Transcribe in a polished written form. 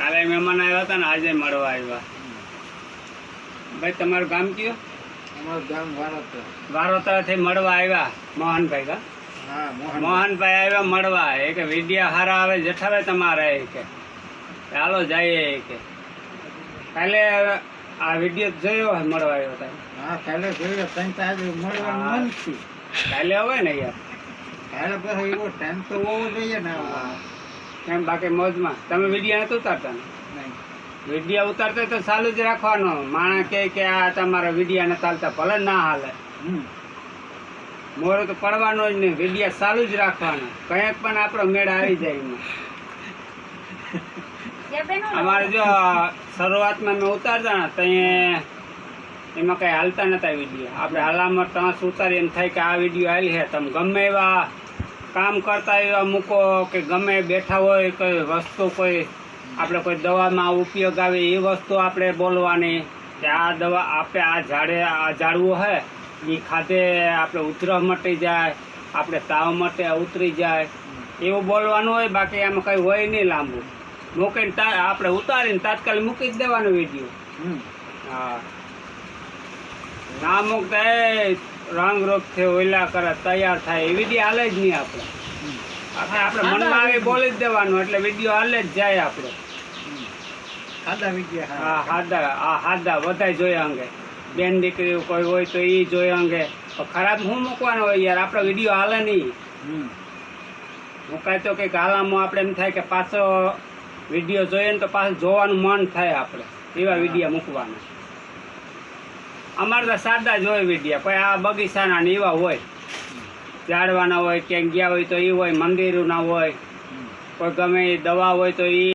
કાલે મહેમાન આવ્યા હતા ને આજે મળવા આવ્યા. ભાઈ તમારું ગામ કયું? અમારું ગામ વારોતર. વારોતરથી મળવા આવ્યા મોહનભાઈ કા? હા, મોહનભાઈ આવ્યા મળવા. એ કે વિડિયા હારા આવે જેઠાભાઈ તમારે કે ચાલો જઈએ કે કાલે આ વિડિયો જોયો હોય મળવા આવ્યો હતા. હા, કાલે જોયો. તને તો આજે મળવાનું મન થયું. કાલે હોય ને યાર. કાલે પછી એવો ટાઈમ તો હોવો જોઈએ ને. એમ બાકી મોજમાં તમે વિડિયા નથી ઉતારતા ને? નહીં. વિડિયા ઉતારતા તો ચાલુ જ રાખવાનો. માણસ કે આ તમારા વિડિયા ને ચાલતા ભલે ના હાલે, મોરો તો પડવાનો જ નહીં. વિડિયા ચાલુ જ રાખવાનો. કંઈક પણ આપણો મેળ આવી જાય એમાં. અમારે જો શરૂઆતમાં મેં ઉતારતા ને તો એમાં કઈ હાલતા નતા વિડીયો. આપણે હાલામાં ટસ ઉતારી એમ થાય કે આ વિડીયો હાલી છે. તમે ગમે એવા કામ કરતા એવા મૂકો કે ગમે બેઠા હોય કોઈ વસ્તુ કોઈ આપણે કોઈ દવામાં ઉપયોગ આવે એ વસ્તુ આપણે બોલવાની કે આ દવા આપણે આ ઝાડવું છે એ ખાતે આપણે ઉધરસ મટી જાય, આપણે તાવ મટે ઉતરી જાય એવું બોલવાનું હોય. બાકી આમાં કંઈ હોય નહીં લાંબુ. મૂકીને આપણે ઉતારીને તાત્કાલિક મૂકી જ દેવાનો વિડીયો. હા, ના મૂકતા એ રંગ રોગથી ઓઈલા કરે તૈયાર થાય એ વિડીયો હાલે જ નહીં. આપણે મનમાં આવી બોલી જ દેવાનું એટલે વિડીયો હાલે જ જાય. આપણે સાદા વિડીયો. હા, હાદા બધા જોઈએ અંગે. બેન દીકરી કોઈ હોય તો એ જોઈએ અંગે. ખરાબ શું મૂકવાનો હોય યાર? આપણે વિડીયો હાલે નહીં. મુકાય તો કંઈક હાલામાં આપણે એમ થાય કે પાછો વિડીયો જોઈએ ને તો પાછું જોવાનું મન થાય. આપણે એવા વિડીયો મૂકવાના. અમારે તો સાદા જ હોય વિડીયા. કોઈ આ બગીચાના ને એવા હોય, ઝાડવાના હોય, ક્યાંક ગયા હોય તો એ હોય, મંદિરોના હોય, કોઈ ગમે એ દવા હોય તો એ